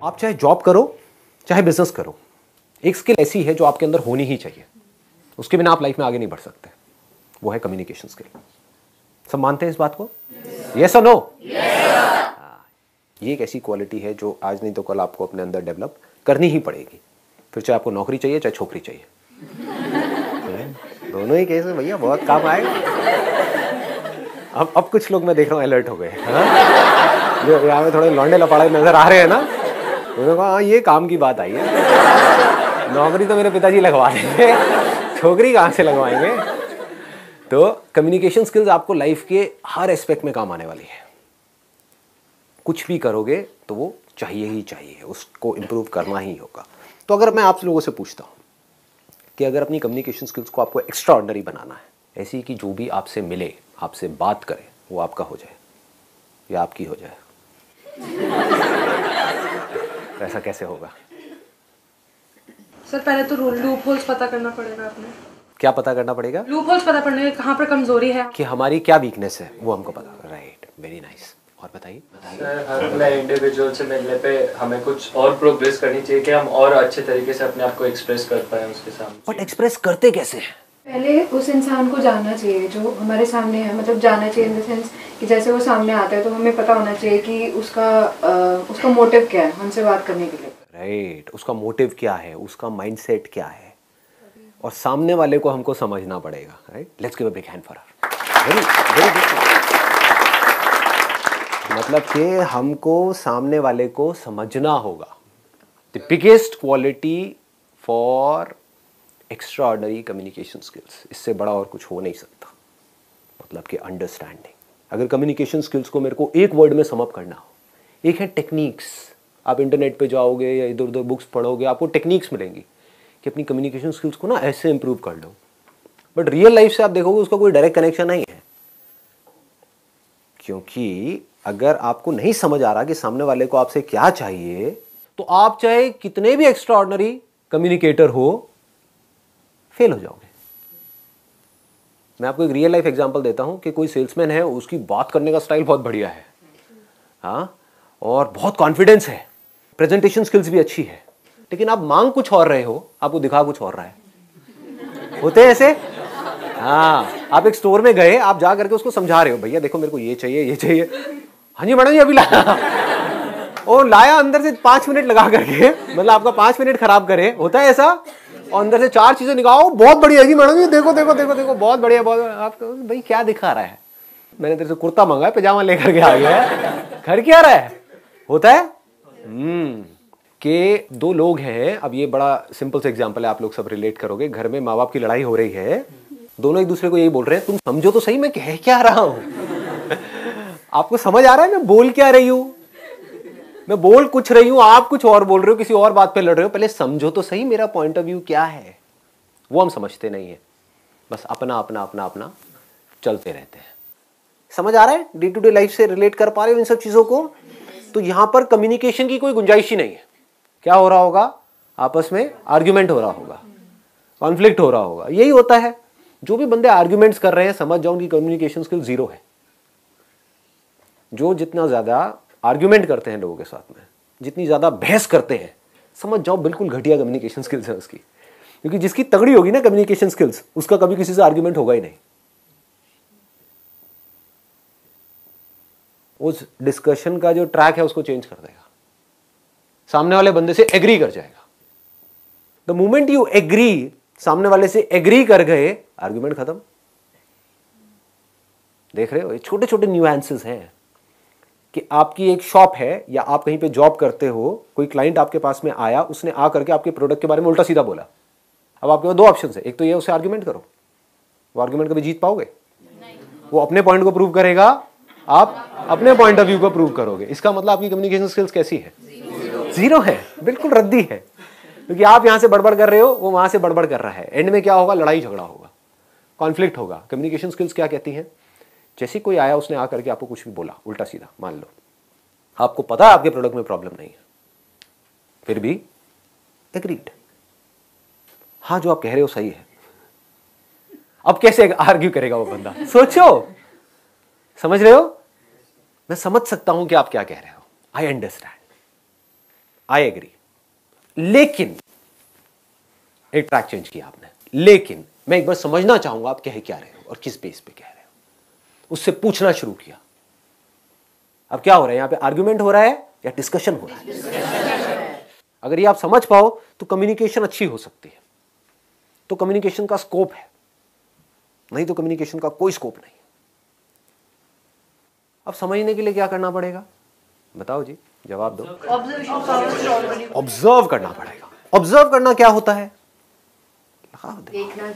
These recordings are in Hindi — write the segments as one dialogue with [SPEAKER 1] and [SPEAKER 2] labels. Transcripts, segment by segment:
[SPEAKER 1] आप चाहे जॉब करो चाहे बिजनेस करो, एक स्किल ऐसी है जो आपके अंदर होनी ही चाहिए, उसके बिना आप लाइफ में आगे नहीं बढ़ सकते, वो है कम्युनिकेशन स्किल। सब मानते हैं इस बात को? यस और नो? ये एक ऐसी क्वालिटी है जो आज नहीं तो कल आपको अपने अंदर डेवलप करनी ही पड़ेगी, फिर चाहे आपको नौकरी चाहिए चाहे छोकरी चाहिए। दोनों ही केस में भैया बहुत काम आएगा। अब कुछ लोग मैं देख रहा हूँ अलर्ट हो गए, जो यहाँ में थोड़े लौंडे लपाड़े नजर आ रहे हैं ना, उन्होंने कहा हाँ ये काम की बात आई है, नौकरी तो मेरे पिताजी लगवा देंगे, छोकरी कहाँ से लगवाएंगे। तो कम्युनिकेशन स्किल्स आपको लाइफ के हर एस्पेक्ट में काम आने वाली है। कुछ भी करोगे तो वो चाहिए ही चाहिए, उसको इम्प्रूव करना ही होगा। तो अगर मैं आप लोगों से पूछता हूँ कि अगर अपनी कम्युनिकेशन स्किल्स को आपको एक्स्ट्रा ऑर्डिनरी बनाना है, ऐसी कि जो भी आपसे मिले आपसे बात करे वो आपका हो जाए या आपकी हो जाए, तो ऐसा कैसे होगा?
[SPEAKER 2] सर पहले तो लूप होल्स पता करना पड़ेगा अपने।
[SPEAKER 1] क्या पता करना पड़ेगा?
[SPEAKER 2] लूप होल्स पता करने कहाँ पर कमजोरी है,
[SPEAKER 1] कि हमारी क्या वीकनेस है वो हमको पता। Right, very nice. और बताइए।
[SPEAKER 3] सर हर नए इंडिविजुअल से मिलने पे हमें कुछ और प्रोग्रेस करनी चाहिए कि हम और अच्छे तरीके से अपने आप को एक्सप्रेस कर पाए उसके सामने।
[SPEAKER 1] बट एक्सप्रेस करते कैसे हैं?
[SPEAKER 4] पहले उस इंसान को जानना चाहिए जो हमारे सामने है, मतलब जानना चाहिए इन द सेंस कि जैसे वो सामने आता है तो हमें पता होना चाहिए कि उसका मोटिव क्या है हमसे बात करने के लिए। राइट,
[SPEAKER 1] उसका मोटिव क्या है, उसका माइंडसेट क्या है, और सामने वाले को हमको समझना पड़ेगा। Right, let's give a big hand for her. Very very good. मतलब कि हमको सामने वाले को समझना होगा। The biggest quality for extra ordinary communication skills, इससे बड़ा और कुछ हो नहीं सकता। मतलब कि अंडरस्टैंडिंग। अगर कम्युनिकेशन स्किल्स को मेरे को एक वर्ड में समअप करना हो, एक है टेक्निक्स। आप इंटरनेट पे जाओगे या इधर उधर बुक्स पढ़ोगे, आपको टेक्निक्स मिलेंगी कि अपनी कम्युनिकेशन स्किल्स को ना ऐसे इंप्रूव कर लो। बट रियल लाइफ से आप देखोगे उसका कोई डायरेक्ट कनेक्शन नहीं है, क्योंकि अगर आपको नहीं समझ आ रहा कि सामने वाले को आपसे क्या चाहिए, तो आप चाहे कितने भी एक्स्ट्रा ऑर्डिनरी कम्युनिकेटर हो, फेल हो जाओगे। मैं आपको एक रियल लाइफ एग्जांपल देता हूं कि कोई सेल्समैन है, उसकी बात करने का स्टाइल बहुत बढ़िया है, हाँ, और बहुत कॉन्फिडेंस है, प्रेजेंटेशन स्किल्स भी अच्छी है, लेकिन आप मांग कुछ और रहे हो, आपको दिखा कुछ और रहा है। होते हैं ऐसे? हाँ, आप एक स्टोर में गए, आप जा करके उसको समझा रहे हो, भैया देखो मेरे को ये चाहिए ये चाहिए। हाँ जी मैडम जी अभी लाया, और लाया अंदर से 5 मिनट लगा करके, मतलब आपका 5 मिनट खराब करे। होता है ऐसा? और अंदर से 4 चीजें निकालो, बहुत बढ़िया जी मैडम जी, देखो देखो देखो देखो बहुत बढ़िया बहुत। आपको भाई क्या दिखा रहा है? मैंने तेरे से कुर्ता मंगा है, पजामा लेकर के आ गया है, घर क्या रहा है? होता है कि 2 लोग हैं। अब ये बड़ा सिंपल सा एग्जांपल है, आप लोग सब रिलेट करोगे। घर में माँ बाप की लड़ाई हो रही है, दोनों एक दूसरे को यही बोल रहे हैं, तुम समझो तो सही मैं कह क्या रहा हूं। आपको समझ आ रहा है मैं बोल क्या रही हूं? मैं बोल कुछ रही हूं, आप कुछ और बोल रहे हो, किसी और बात पे लड़ रहे हो। पहले समझो तो सही मेरा पॉइंट ऑफ व्यू क्या है। वो हम समझते नहीं है, बस अपना अपना अपना अपना चलते रहते हैं। समझ आ रहा है? डे टू डे लाइफ से रिलेट कर पा रहे हो इन सब चीजों को? तो यहां पर कम्युनिकेशन की कोई गुंजाइश ही नहीं है। क्या हो रहा होगा? आपस में आर्ग्यूमेंट हो रहा होगा, कॉन्फ्लिक्ट हो रहा होगा। यही होता है। जो भी बंदे आर्ग्यूमेंट्स कर रहे हैं, समझ जाओ उनकी कम्युनिकेशन स्किल 0 है। जो जितना ज्यादा आर्ग्यूमेंट करते हैं लोगों के साथ में, जितनी ज्यादा बहस करते हैं, समझ जाओ बिल्कुल घटिया कम्युनिकेशन स्किल्स है उसकी। क्योंकि जिसकी तगड़ी होगी ना कम्युनिकेशन स्किल्स, उसका कभी किसी से आर्ग्यूमेंट होगा ही नहीं। उस डिस्कशन का जो ट्रैक है उसको चेंज कर देगा, सामने वाले बंदे से एग्री कर जाएगा। द मोमेंट यू एग्री, सामने वाले से एग्री कर गए, आर्ग्यूमेंट खत्म। देख रहे हो, ये छोटे छोटे न्यूएंसेस हैं कि आपकी एक शॉप है या आप कहीं पे जॉब करते हो, कोई क्लाइंट आपके पास में आया, उसने आ करके आपके प्रोडक्ट के बारे में उल्टा सीधा बोला। अब आपके पास 2 ऑप्शन है, एक तो ये उससे आर्ग्यूमेंट करो, वो आर्ग्यूमेंट कभी जीत पाओगे? वो अपने पॉइंट को प्रूव करेगा, आप अपने पॉइंट ऑफ व्यू को प्रूव करोगे। इसका मतलब आपकी कम्युनिकेशन स्किल्स कैसी है? 0 है, बिल्कुल रद्दी है। क्योंकि आप यहां से बड़बड़ कर रहे हो, वो वहां से बड़बड़ कर रहा है। एंड में क्या होगा? लड़ाई झगड़ा होगा, कॉन्फ्लिक्ट होगा। कम्युनिकेशन स्किल्स क्या कहती हैं? जैसे कोई आया, उसने आकर के आपको कुछ भी बोला उल्टा सीधा, मान लो आपको पता है आपके प्रोडक्ट में प्रॉब्लम नहीं है, फिर भी एग्रीड, हाँ जो आप कह रहे हो सही है। अब कैसे आर्ग्यू करेगा वो बंदा? सोचो, समझ रहे हो? मैं समझ सकता हूं कि आप क्या कह रहे हो, आई अंडरस्टैंड। आई एग्री, लेकिन एक ट्रैक चेंज किया आपने, लेकिन मैं एक बार समझना चाहूंगा आप कह क्या रहे हो और किस बेस पे कह रहे हो, उससे पूछना शुरू किया। अब क्या हो रहा है यहां पे, आर्ग्यूमेंट हो रहा है या डिस्कशन हो रहा है? अगर ये आप समझ पाओ तो कम्युनिकेशन अच्छी हो सकती है, तो कम्युनिकेशन का स्कोप है, नहीं तो कम्युनिकेशन का कोई स्कोप नहीं। अब समझने के लिए क्या करना पड़ेगा, बताओ जी, जवाब दो। ऑब्जर्व करना पड़ेगा। ऑब्जर्व करना क्या होता है?
[SPEAKER 5] देखना,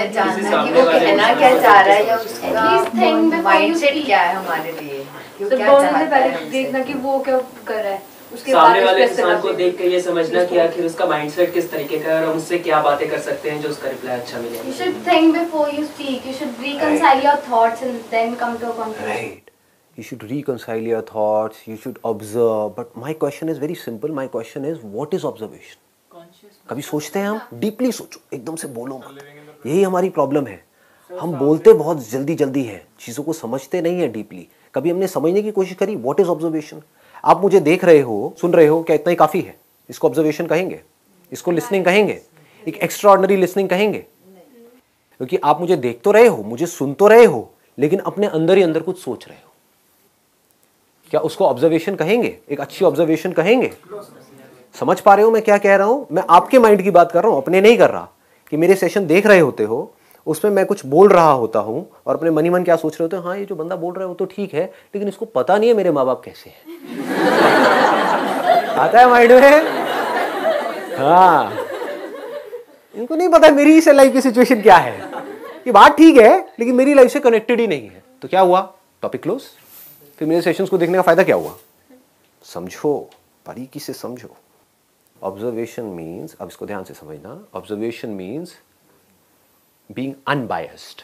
[SPEAKER 5] जानना कि वो कहना क्या चाह रहा है या उसका माइंडसेट क्या है हमारे लिए, वो क्या चाहता है हमसे।
[SPEAKER 2] देखना कि वो क्या कर रहा है, उसके
[SPEAKER 6] सामने
[SPEAKER 2] बाद
[SPEAKER 6] वाले इंसान को देख के ये समझना कि आखिर उसका माइंडसेट किस तरीके का है और हम उससे क्या बातें कर सकते हैं जो उसका रिप्लाई अच्छा मिले।
[SPEAKER 5] You should think before you speak. You should reconcile your thoughts and then come to a conclusion.
[SPEAKER 1] Right. You should reconcile your thoughts. You should observe. But my question is very simple. My question is, what is observation? कभी सोचते हैं हम? डीपली सोचो, एकदम से बोलो मत। यही हमारी प्रॉब्लम है, हम बोलते बहुत जल्दी जल्दी हैं, चीज़ों को समझते नहीं है डीपली। कभी हमने समझने की कोशिश करी, व्हाट इज ऑब्जर्वेशन? आप मुझे देख रहे हो, सुन रहे हो, क्या इतना ही काफ़ी है? इसको ऑब्जर्वेशन कहेंगे? इसको लिसनिंग कहेंगे? एक एक्स्ट्राऑर्डिनरी लिसनिंग कहेंगे? क्योंकि आप मुझे देख तो रहे हो, मुझे सुन तो रहे हो, लेकिन अपने अंदर ही अंदर कुछ सोच रहे हो। क्या उसको ऑब्जर्वेशन कहेंगे? एक अच्छी ऑब्जर्वेशन कहेंगे? समझ पा रहे हो मैं क्या कह रहा हूं? मैं आपके माइंड की बात कर रहा हूं, अपने नहीं कर रहा। कि मेरे सेशन देख रहे होते हो, उसमें मैं कुछ बोल रहा होता हूं और अपने मनी मन क्या सोच रहे होते हो, हाँ ये जो बंदा बोल रहा है वो तो ठीक है, लेकिन इसको पता नहीं है मेरे माँ बाप कैसे हैं। आता है माइंड में? हाँ, इनको नहीं पता मेरी से लाइफ की सिचुएशन क्या है। ये बात ठीक है, लेकिन मेरी लाइफ से कनेक्टेड ही नहीं है। तो क्या हुआ? Topic close. फिर मेरे सेशंस को देखने का फायदा क्या हुआ? समझो, बारीकी से समझो। ऑब्जर्वेशन मीन्स, अब इसको ध्यान से समझना, ऑब्जर्वेशन मीन्स बीइंग अनबायस्ड।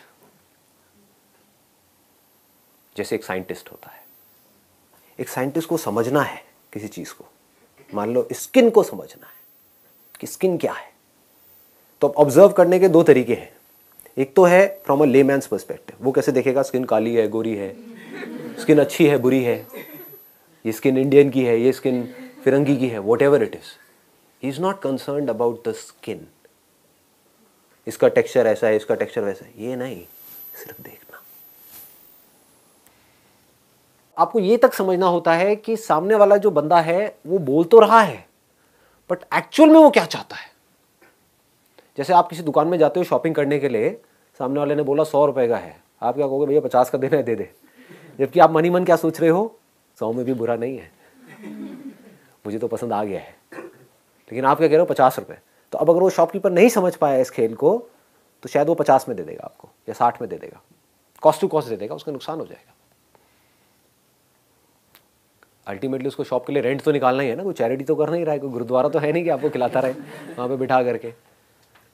[SPEAKER 1] जैसे एक साइंटिस्ट होता है, एक साइंटिस्ट को समझना है किसी चीज को, मान लो स्किन को समझना है कि स्किन क्या है, तो अब ऑब्जर्व करने के दो तरीके हैं। एक तो है फ्रॉम अ लेमैन्स पर्सपेक्टिव, वो कैसे देखेगा स्किन काली है, गोरी है, स्किन अच्छी है, बुरी है, ये स्किन इंडियन की है, ये स्किन फिरंगी की है, what ever it is, he is not concerned about the skin. इसका टेक्सचर ऐसा है, इसका टेक्सचर वैसा है, ये नहीं, सिर्फ देखना। आपको ये तक समझना होता है कि सामने वाला जो बंदा है वो बोल तो रहा है, बट एक्चुअल में वो क्या चाहता है। जैसे आप किसी दुकान में जाते हो शॉपिंग करने के लिए, सामने वाले ने बोला 100 रुपए का है, आप क्या कहोगे, भैया 50 का देना है, दे दे। जबकि आप मनी मन क्या सोच रहे हो, 100 में भी बुरा नहीं है, मुझे तो पसंद आ गया है, लेकिन आप क्या कह रहे हो, 50 रुपए। तो अब अगर वो शॉपकीपर नहीं समझ पाया इस खेल को, तो शायद वो 50 में दे देगा आपको, या 60 में दे देगा, कॉस्ट टू कॉस्ट दे देगा, उसका नुकसान हो जाएगा। अल्टीमेटली उसको शॉप के लिए रेंट तो निकालना ही है ना, कोई चैरिटी तो कर नहीं रहा है, कोई गुरुद्वारा तो है नहीं कि आपको खिलाता रहे वहाँ पे बिठा करके।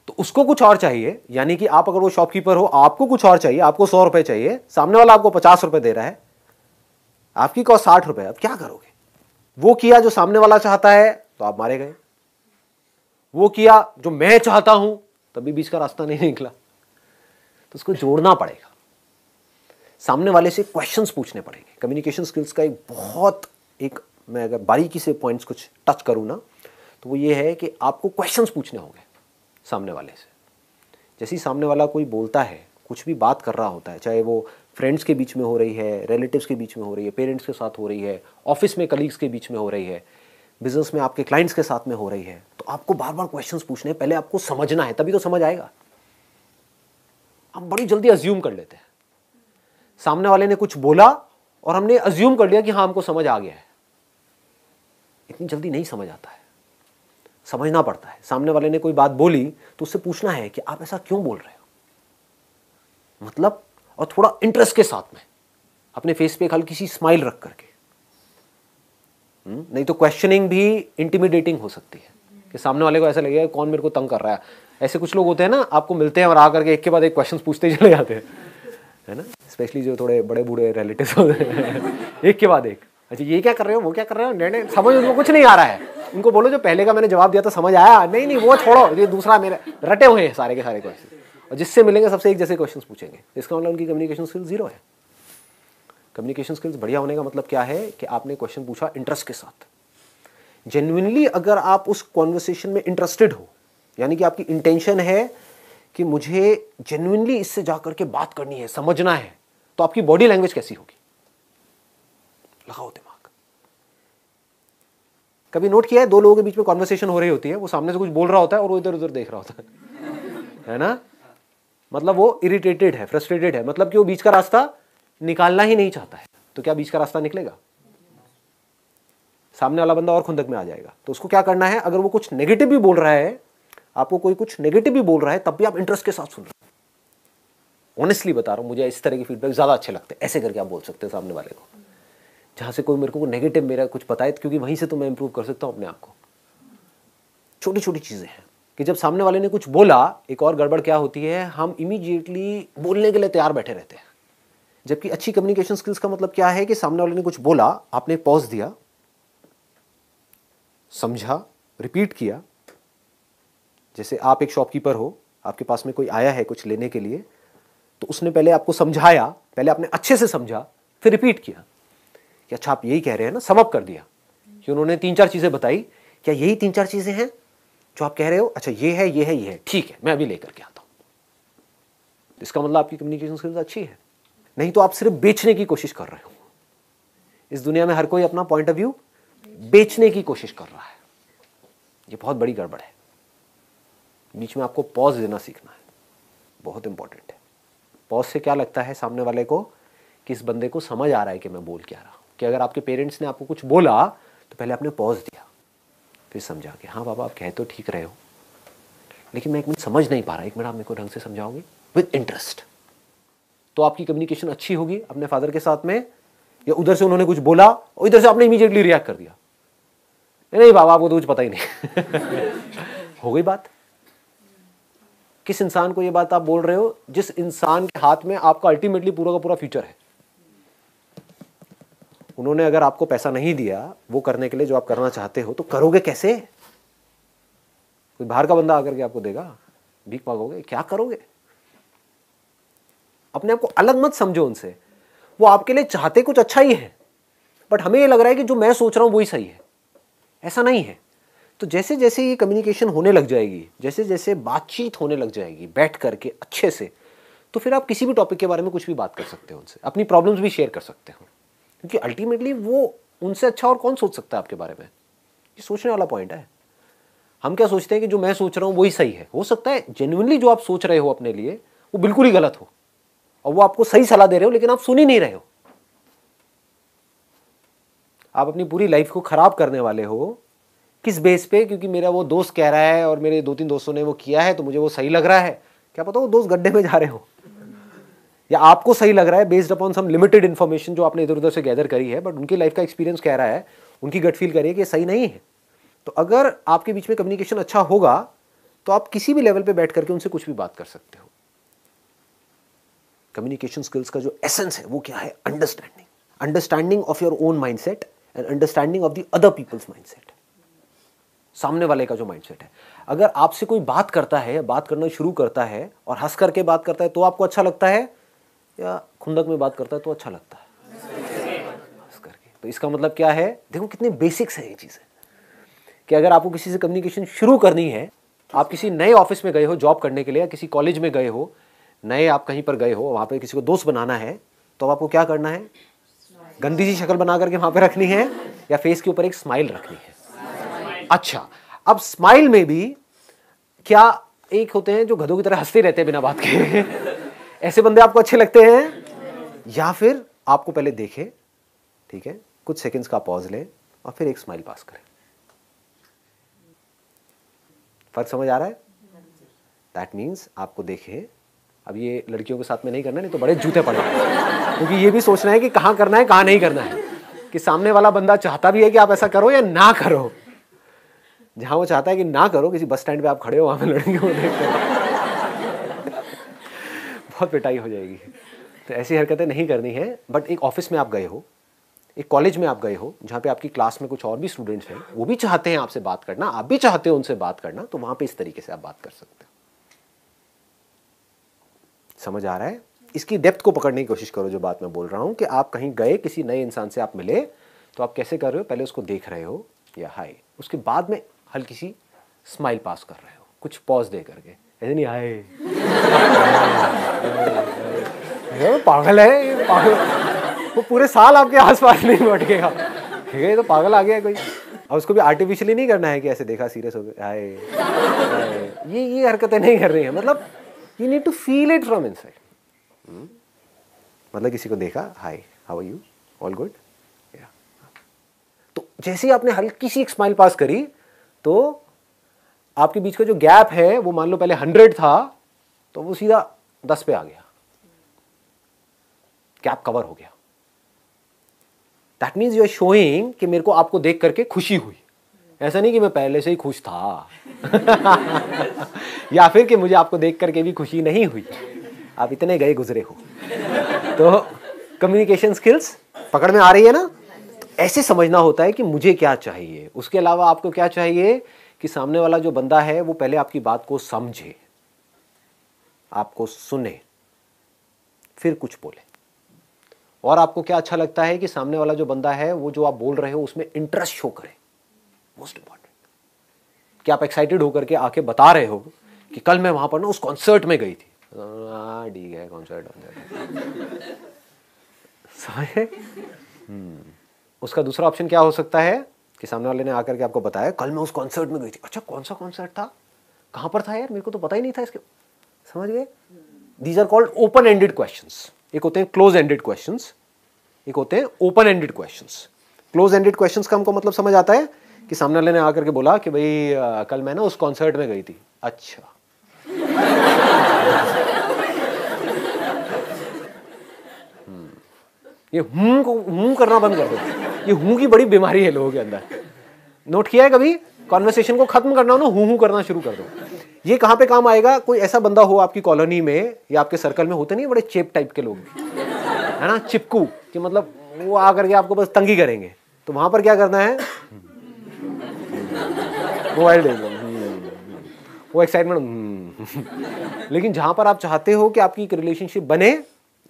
[SPEAKER 1] तो उसको कुछ और चाहिए, यानी कि आप अगर वो शॉपकीपर हो, आपको कुछ और चाहिए, आपको 100 रुपए चाहिए, सामने वाला आपको 50 रुपए दे रहा है, आपकी कॉस्ट 60 रुपए, अब क्या करोगे? वो किया जो सामने वाला चाहता है तो आप मारे गए, वो किया जो मैं चाहता हूं तभी बीच का रास्ता नहीं निकला। तो उसको जोड़ना पड़ेगा, सामने वाले से क्वेश्चंस पूछने पड़ेंगे। कम्युनिकेशन स्किल्स का एक बहुत मैं अगर बारीकी से पॉइंट्स कुछ टच करूं ना, तो वो ये है कि आपको क्वेश्चंस पूछने होंगे सामने वाले से। जैसे ही सामने वाला कोई बोलता है, कुछ भी बात कर रहा होता है, चाहे वो फ्रेंड्स के बीच में हो रही है, रिलेटिव्स के बीच में हो रही है, पेरेंट्स के साथ हो रही है, ऑफिस में कलीग्स के बीच में हो रही है, बिजनेस में आपके क्लाइंट्स के साथ में हो रही है, तो आपको बार बार क्वेश्चंस पूछने हैं। पहले आपको समझना है, तभी तो समझ आएगा। हम बड़ी जल्दी अज्यूम कर लेते हैं, सामने वाले ने कुछ बोला और हमने अज्यूम कर लिया कि हाँ हमको समझ आ गया है। इतनी जल्दी नहीं समझ आता है, समझना पड़ता है। सामने वाले ने कोई बात बोली तो उससे पूछना है कि आप ऐसा क्यों बोल रहे हो, मतलब, और थोड़ा इंटरेस्ट के साथ में, अपने फेस पे एक हल्की सी स्माइल रख करके। नहीं तो क्वेश्चनिंग भी इंटिमिडेटिंग हो सकती है कि सामने वाले को ऐसा लगेगा कौन मेरे को तंग कर रहा है। ऐसे कुछ लोग होते हैं ना, आपको मिलते हैं और आकर के एक के बाद एक क्वेश्चन पूछते ही चले जाते हैं, है ना, स्पेशली जो थोड़े बड़े बूढ़े रिलेटिव्स होते हैं, एक के बाद एक, अच्छा ये क्या कर रहे हो, वो क्या कर रहे हो, नहीं समझ उनको कुछ नहीं आ रहा है। उनको बोलो जो पहले का मैंने जवाब दिया था समझ आया, नहीं नहीं वो छोड़ो, ये दूसरा मेरे रटे हुए हैं सारे के सारे क्वेश्चन, और जिससे मिलेंगे सबसे एक जैसे क्वेश्चन पूछेंगे। इसका मतलब उनकी कम्युनिकेशन स्किल जीरो है। कम्युनिकेशन स्किल्स बढ़िया होने का मतलब क्या है कि आपने क्वेश्चन पूछा इंटरेस्ट के साथ, जेन्युइनली अगर आप उस कॉन्वर्सेशन में इंटरेस्टेड हो, यानी कि आपकी इंटेंशन है कि मुझे जेन्युइनली इससे जाकर के बात करनी है, समझना है, तो आपकी बॉडी लैंग्वेज कैसी होगी? लगाओ दिमाग। कभी नोट किया है, दो लोगों के बीच में कॉन्वर्सेशन हो रही होती है, वो सामने से कुछ बोल रहा होता है और वो इधर उधर देख रहा होता है ना? मतलब वो इरिटेटेड है, फ्रस्ट्रेटेड है, मतलब कि वो बीच का रास्ता निकालना ही नहीं चाहता है। तो क्या बीच का रास्ता निकलेगा? सामने वाला बंदा और खुंदक में आ जाएगा। तो उसको क्या करना है, अगर वो कुछ नेगेटिव भी बोल रहा है, आपको कोई कुछ नेगेटिव भी बोल रहा है, तब भी आप इंटरेस्ट के साथ सुन रहे हो। ऑनेस्टली बता रहा हूं, मुझे इस तरह के फीडबैक ज्यादा अच्छे लगते हैं। ऐसे करके आप बोल सकते हैं सामने वाले को, जहां से कोई मेरे को नेगेटिव मेरा कुछ बताए, क्योंकि वहीं से तो मैं इंप्रूव कर सकता हूं अपने आप को। छोटी छोटी चीजें हैं कि जब सामने वाले ने कुछ बोला, एक और गड़बड़ क्या होती है, हम इमीडिएटली बोलने के लिए तैयार बैठे रहते हैं। जबकि अच्छी कम्युनिकेशन स्किल्स का मतलब क्या है कि सामने वाले ने कुछ बोला, आपने पॉज दिया, समझा, रिपीट किया। जैसे आप एक शॉपकीपर हो, आपके पास में कोई आया है कुछ लेने के लिए, तो उसने पहले आपको समझाया, पहले आपने अच्छे से समझा, फिर रिपीट किया कि अच्छा आप यही कह रहे हैं ना, सम अप कर दिया कि उन्होंने 3-4 चीजें बताई, क्या यही 3-4 चीजें हैं जो आप कह रहे हो? अच्छा ये है, ये है, ये है, ठीक है, मैं अभी लेकर के आता हूं। इसका मतलब आपकी कम्युनिकेशन स्किल्स अच्छी है। नहीं तो आप सिर्फ बेचने की कोशिश कर रहे हो। इस दुनिया में हर कोई अपना पॉइंट ऑफ व्यू बेचने की कोशिश कर रहा है। ये बहुत बड़ी गड़बड़ है। बीच में आपको पॉज देना सीखना है, बहुत इंपॉर्टेंट है। पॉज से क्या लगता है सामने वाले को कि इस बंदे को समझ आ रहा है कि मैं बोल क्या रहा हूं। कि अगर आपके पेरेंट्स ने आपको कुछ बोला तो पहले आपने पॉज दिया, फिर समझा कि हाँ बाबा आप कह तो ठीक रहे हो, लेकिन मैं एक मिनट समझ नहीं पा रहा, एक मिनट आप मेरे को ढंग से समझाओगे विद इंटरेस्ट। तो आपकी कम्युनिकेशन अच्छी होगी अपने फादर के साथ में। या उधर से उन्होंने कुछ बोला और इधर से आपने इमीडिएटली रिएक्ट कर दिया, नहीं बाबा आपको तो कुछ पता ही नहीं। हो गई बात। किस इंसान को ये बात आप बोल रहे हो? जिस इंसान के हाथ में आपका अल्टीमेटली पूरा का पूरा फ्यूचर है। उन्होंने अगर आपको पैसा नहीं दिया वो करने के लिए जो आप करना चाहते हो, तो करोगे कैसे? कोई बाहर का बंदा आकर के आपको देगा, भीख मांगोगे, क्या करोगे? अपने आप को अलग मत समझो उनसे। वो आपके लिए चाहते कुछ अच्छा ही है, बट हमें ये लग रहा है कि जो मैं सोच रहा हूं वही सही है। ऐसा नहीं है। तो जैसे जैसे ये कम्युनिकेशन होने लग जाएगी, जैसे जैसे बातचीत होने लग जाएगी बैठ करके अच्छे से, तो फिर आप किसी भी टॉपिक के बारे में कुछ भी बात कर सकते हो उनसे, अपनी प्रॉब्लम्स भी शेयर कर सकते हो। क्योंकि अल्टीमेटली वो उनसे अच्छा और कौन सोच सकता है आपके बारे में? ये सोचने वाला पॉइंट है। हम क्या सोचते हैं कि जो मैं सोच रहा हूं वही सही है। हो सकता है जेन्युइनली जो आप सोच रहे हो अपने लिए वो बिल्कुल ही गलत हो, और वो आपको सही सलाह दे रहे हो, लेकिन आप सुन ही नहीं रहे हो। आप अपनी पूरी लाइफ को खराब करने वाले हो। किस बेस पे? क्योंकि मेरा वो दोस्त कह रहा है और मेरे 2-3 दोस्तों ने वो किया है तो मुझे वो सही लग रहा है। क्या पता वो दोस्त गड्ढे में जा रहे हो, या आपको सही लग रहा है बेस्ड अपॉन सम लिमिटेड इन्फॉर्मेशन जो आपने इधर उधर से गैदर करी है, बट उनकी लाइफ का एक्सपीरियंस कह रहा है, उनकी गट फील करिए कि सही नहीं है। तो अगर आपके बीच में कम्युनिकेशन अच्छा होगा तो आप किसी भी लेवल पे बैठ करके उनसे कुछ भी बात कर सकते हो। कम्युनिकेशन स्किल्स का जो एसेंस है वो क्या है? Understanding of your own mindset and understanding of the other people's mindset. सामने वाले का जो माइंडसेट है, अगर आपसे कोई बात करता है, बात करना शुरू करता है और हंस करके बात करता है तो आपको अच्छा लगता है, या खुंदक में बात करता है तो अच्छा लगता है? हंस करके। तो इसका मतलब क्या है? देखो कितने बेसिक्स है ये चीजें, कि अगर आपको किसी से कम्युनिकेशन शुरू करनी है, आप किसी नए ऑफिस में गए हो जॉब करने के लिए, या किसी कॉलेज में गए हो, नए आप कहीं पर गए हो, वहां पे किसी को दोस्त बनाना है, तो आपको क्या करना है? गंदी सी शक्ल बना करके वहां पे रखनी है, या फेस के ऊपर एक स्माइल रखनी है? अच्छा, अब स्माइल में भी क्या एक होते हैं जो गधों की तरह हंसते रहते हैं बिना बात के, ऐसे बंदे आपको अच्छे लगते हैं? या फिर आपको पहले देखे, ठीक है, कुछ सेकंड्स का पॉज ले और फिर एक स्माइल पास करें। फर्क समझ आ रहा है? दैट मीन्स आपको देखे। अब ये लड़कियों के साथ में नहीं करना, नहीं तो बड़े जूते पड़ेंगे, क्योंकि ये भी सोचना है कि कहाँ करना है कहाँ नहीं करना है, कि सामने वाला बंदा चाहता भी है कि आप ऐसा करो या ना करो। जहां वो चाहता है कि ना करो, किसी बस स्टैंड पे आप खड़े हो, वहां पे लड़कियों को देख कर बहुत पिटाई हो जाएगी। तो ऐसी हरकतें नहीं करनी है। बट एक ऑफिस में आप गए हो, एक कॉलेज में आप गए हो, जहाँ पे आपकी क्लास में कुछ और भी स्टूडेंट्स हैं, वो भी चाहते हैं आपसे बात करना, आप भी चाहते हो उनसे बात करना, तो वहां पे इस तरीके से आप बात कर सकते हो। समझ आ रहा है? इसकी डेप्थ को पकड़ने की कोशिश करो। जो बात मैं बोल रहा हूं कि आप कहीं गए, किसी नए इंसान से आप मिले, तो आप कैसे कर रहे हो? पहले उसको देख रहे हो, या हाय उसके बाद में हल्की सी स्माइल पास कर रहे हो, कुछ पॉज दे करके, ऐसे नहीं आए ये पागल है, ये पागल, वो पूरे साल आपके आसपास नहीं भटकेगा, ठीक है, ये तो पागल आ गया कोई। और उसको भी आर्टिफिशियली नहीं करना है कि ऐसे देखा सीरियस हो गया, आए, ये हरकतें नहीं कर रही है, मतलब you need to feel it from inside. मतलब किसी को देखा, hi how are you, all good, तो जैसे ही आपने हल्की सी एक स्माइल पास करी तो आपके बीच का जो गैप है वो मान लो पहले 100 था तो वो सीधा 10 पे आ गया, गैप कवर हो गया। That means you are showing कि मेरे को आपको देख करके खुशी हुई, ऐसा नहीं कि मैं पहले से ही खुश था या फिर कि मुझे आपको देख करके भी खुशी नहीं हुई, आप इतने गए गुजरे हो। तो कम्युनिकेशन स्किल्स पकड़ में आ रही है ना? तो ऐसे समझना होता है कि मुझे क्या चाहिए, उसके अलावा आपको क्या चाहिए कि सामने वाला जो बंदा है वो पहले आपकी बात को समझे, आपको सुने, फिर कुछ बोले। और आपको क्या अच्छा लगता है कि सामने वाला जो बंदा है वो जो आप बोल रहे हो उसमें इंटरेस्ट शो करे, मोस्ट इंपॉर्टेंट, कि आप एक्साइटेड होकर के आके बता रहे हो कि कल मैं वहां पर ना उस कॉन्सर्ट में गई थी। ठीक है, कॉन्सर्ट समझे? उसका दूसरा ऑप्शन क्या हो सकता है कि सामने वाले ने आकर के आपको बताया कल मैं उस कॉन्सर्ट में गई थी। अच्छा, कौन सा कॉन्सर्ट था, कहां पर था यार, मेरे को तो पता ही नहीं था इसके, समझ गए? These are called open ended questions. एक होते हैं क्लोज एंडेड क्वेश्चंस, एक होते हैं open ended questions. Close ended questions का हमको मतलब समझ आता है कि सामने वाले ने आकर के बोला कि भाई कल मैं ना उस कॉन्सर्ट में गई थी। अच्छा ये हूं करना बंद कर दो, ये हूं की बड़ी बीमारी है लोगों के अंदर। नोट किया है कभी? कॉन्वर्सेशन को खत्म करना हो ना, हूं करना शुरू कर दो। ये कहां पे काम आएगा? कोई ऐसा बंदा हो आपकी कॉलोनी में या आपके सर्कल में, होते नहीं बड़े चेप टाइप के लोग है ना, चिपकू, कि मतलब वो आकर के आपको बस तंगी करेंगे, तो वहां पर क्या करना है, मोबाइल वो एक्साइटमेंट। लेकिन जहां पर आप चाहते हो कि आपकी एक रिलेशनशिप बने,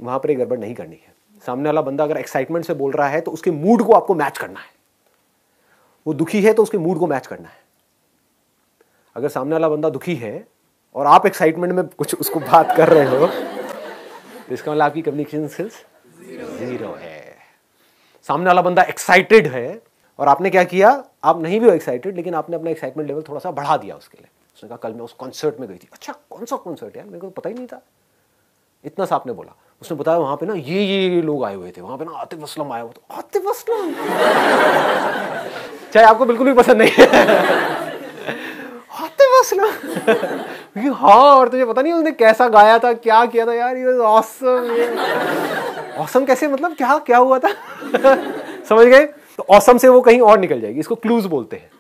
[SPEAKER 1] वहां पर एक गड़बड़ नहीं करनी है। सामने वाला बंदा अगर एक्साइटमेंट से बोल रहा है तो उसके मूड को आपको मैच करना है, वो दुखी है तो उसके मूड को मैच करना है। अगर सामने वाला बंदा दुखी है और आप एक्साइटमेंट में कुछ उसको बात कर रहे हो तो इसका मतलब आपकी कम्युनिकेशन स्किल्स जीरो है। सामने वाला बंदा एक्साइटेड है और आपने क्या किया, आप नहीं भी हो एक्साइटेड लेकिन आपने अपना एक्साइटमेंट लेवल थोड़ा सा बढ़ा दिया उसके लिए। उसने कहा कल मैं उस कॉन्सर्ट में गई थी। अच्छा, कौन सा कॉन्सर्ट यार, मेरे को पता ही नहीं था। इतना सा आपने बोला, उसने बताया वहां पे ना ये लोग आए हुए थे, वहां पे ना आतिफ असलम आया हुआ था। आतिफ असलम चाहे आपको बिल्कुल भी पसंद नहीं है आतिफ असलम हाँ, और तुझे पता नहीं उसने कैसा गाया था, क्या किया था यार, ये ऑसम। ऑसम कैसे, मतलब क्या हुआ था समझ गए? तो ऑसम से वो कहीं और निकल जाएगी। इसको क्लूज बोलते हैं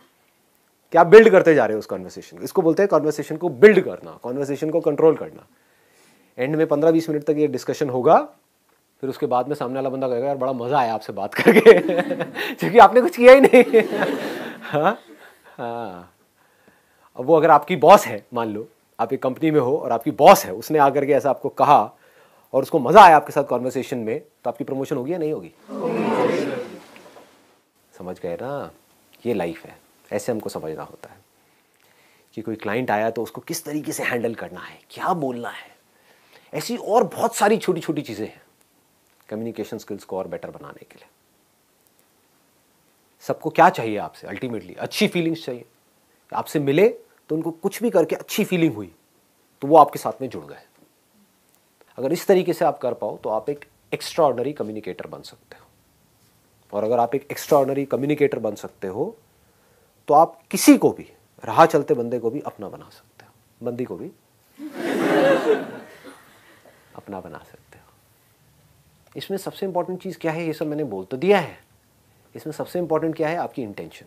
[SPEAKER 1] कि आप बिल्ड करते जा रहे हो उस कॉन्वर्सेशन को। इसको बोलते हैं कॉन्वर्सेशन को बिल्ड करना, कॉन्वर्सेशन को कंट्रोल करना। एंड में 15-20 मिनट तक ये डिस्कशन होगा, फिर उसके बाद में सामने वाला बंदा कहेगा यार बड़ा मजा आया आपसे बात करके क्योंकि आपने कुछ किया ही नहीं हाँ। अब वो अगर आपकी बॉस है, मान लो आप एक कंपनी में हो और आपकी बॉस है, उसने आकर के ऐसा आपको कहा और उसको मजा आया आपके साथ कॉन्वर्सेशन में, तो आपकी प्रमोशन होगी या नहीं होगी? समझ गए ना? ये लाइफ है, ऐसे हमको समझना होता है कि कोई क्लाइंट आया तो उसको किस तरीके से हैंडल करना है, क्या बोलना है। ऐसी और बहुत सारी छोटी छोटी चीजें हैं कम्युनिकेशन स्किल्स को और बेटर बनाने के लिए। सबको क्या चाहिए आपसे? अल्टीमेटली अच्छी फीलिंग्स चाहिए। आपसे मिले तो उनको कुछ भी करके अच्छी फीलिंग हुई तो वो आपके साथ में जुड़ गए। अगर इस तरीके से आप कर पाओ तो आप एक एक्स्ट्राऑर्डिनरी कम्युनिकेटर बन सकते हो। और अगर आप एक एक्स्ट्राऑर्डिनरी कम्युनिकेटर बन सकते हो तो आप किसी को भी, राह चलते बंदे को भी अपना बना सकते हो, बंदी को भी अपना बना सकते हो। इसमें सबसे इंपॉर्टेंट चीज क्या है, ये सब मैंने बोल तो दिया है। इसमें सबसे इंपॉर्टेंट क्या है? आपकी इंटेंशन।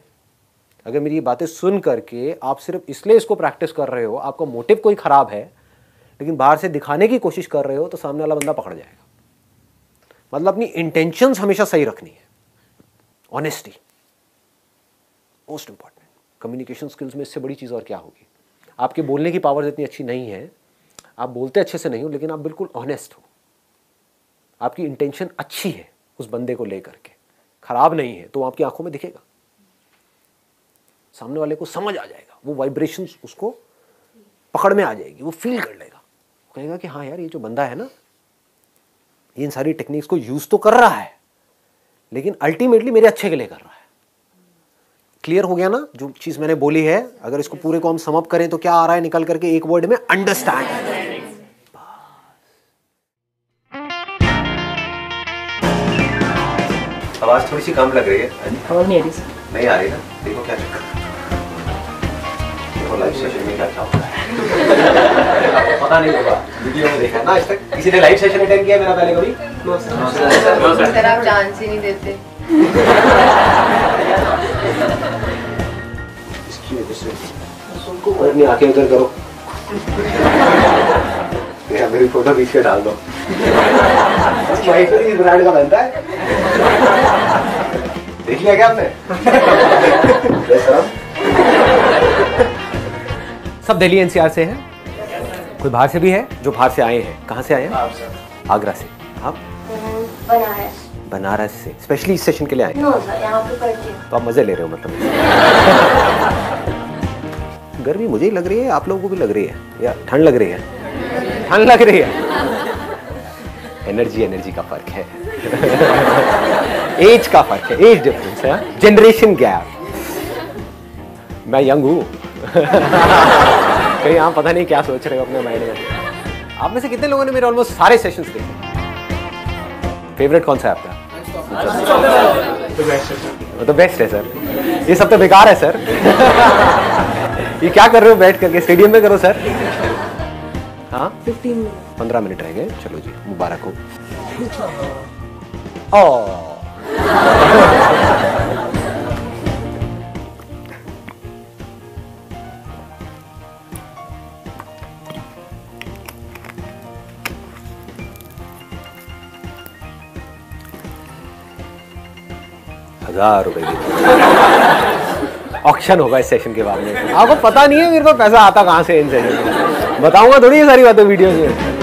[SPEAKER 1] अगर मेरी ये बातें सुन करके आप सिर्फ इसलिए इसको प्रैक्टिस कर रहे हो, आपका मोटिव कोई खराब है लेकिन बाहर से दिखाने की कोशिश कर रहे हो, तो सामने वाला बंदा पकड़ जाएगा। मतलब अपनी इंटेंशंस हमेशा सही रखनी है। Honesty most important. Communication skills में इससे बड़ी चीज और क्या होगी? आपके बोलने की पावर इतनी अच्छी नहीं है, आप बोलते अच्छे से नहीं हो लेकिन आप बिल्कुल ऑनेस्ट हो, आपकी इंटेंशन अच्छी है उस बंदे को लेकर के, खराब नहीं है, तो आपकी आंखों में दिखेगा। सामने वाले को समझ आ जाएगा, वो वाइब्रेशन उसको पकड़ में आ जाएगी, वो फील कर लेगा, कहेगा कि हाँ यार ये जो बंदा है ना ये इन सारी टेक्निक्स को यूज तो कर रहा है लेकिन अल्टीमेटली मेरे अच्छे के लिए कर रहा है। क्लियर हो गया ना जो चीज मैंने बोली है? अगर इसको पूरे को हम सम अप करें तो क्या आ रहा है निकल करके एक वर्ड में, अंडरस्टैंड। आवाज थोड़ी सी कम लग रही है।
[SPEAKER 6] आवाज नहीं आ रही सर।
[SPEAKER 1] नहीं आ रही ना? देखो क्या चक्कर, देखो लाइव सेशन में क्या क्या होता है। आपको पता नहीं होगा, वीडियो में देखा ना आज तक? किसी ने लाइव सेशन अटेंड किया मेरा पहले कभी?
[SPEAKER 5] सर आप चांस ही नहीं देते।
[SPEAKER 1] इसकी वजह से अपनी आंखें उधर करो, मेरी फोटो खींच के डाल दो। इस ब्रांड का बनता है, देख लिया क्या आपने? सब दिल्ली एनसीआर से हैं? कोई बाहर से भी है? जो बाहर से आए हैं, कहाँ से आए हैं? आगरा से। आप?
[SPEAKER 2] बनारस।
[SPEAKER 1] बनारस से स्पेशली इस सेशन के लिए आए?
[SPEAKER 2] नो सर, यहाँ पे पढ़ती हूँ।
[SPEAKER 1] तो आप मजे ले रहे हो मतलब? गर्मी मुझे ही लग रही है, आप लोगों को भी लग रही है या ठंड लग रही है? ठंड लग रही है। एनर्जी का फर्क है। एज का फर्क है, एज डिफरेंस है, जनरेशन गैप। मैं यंग हूँ। कहीं आप पता नहीं क्या सोच रहे हो अपने माइंड में। आप में से कितने लोगों ने मेरे ऑलमोस्ट सारे सेशंस देखे? फेवरेट कौन सा है आपका? तो बेस्ट है सर। ये सब तो बेकार है सर। ये क्या कर रहे हो बैठ करके? स्टेडियम में करो सर। हाँ 15 मिनट रह गए, चलो जी मुबारक हो। ₹1000 ऑक्शन होगा इस सेशन के बाद में। आपको पता नहीं है मेरे को पैसा आता कहाँ से इन सेशन में, बताऊंगा थोड़ी ये सारी बातें वीडियो में।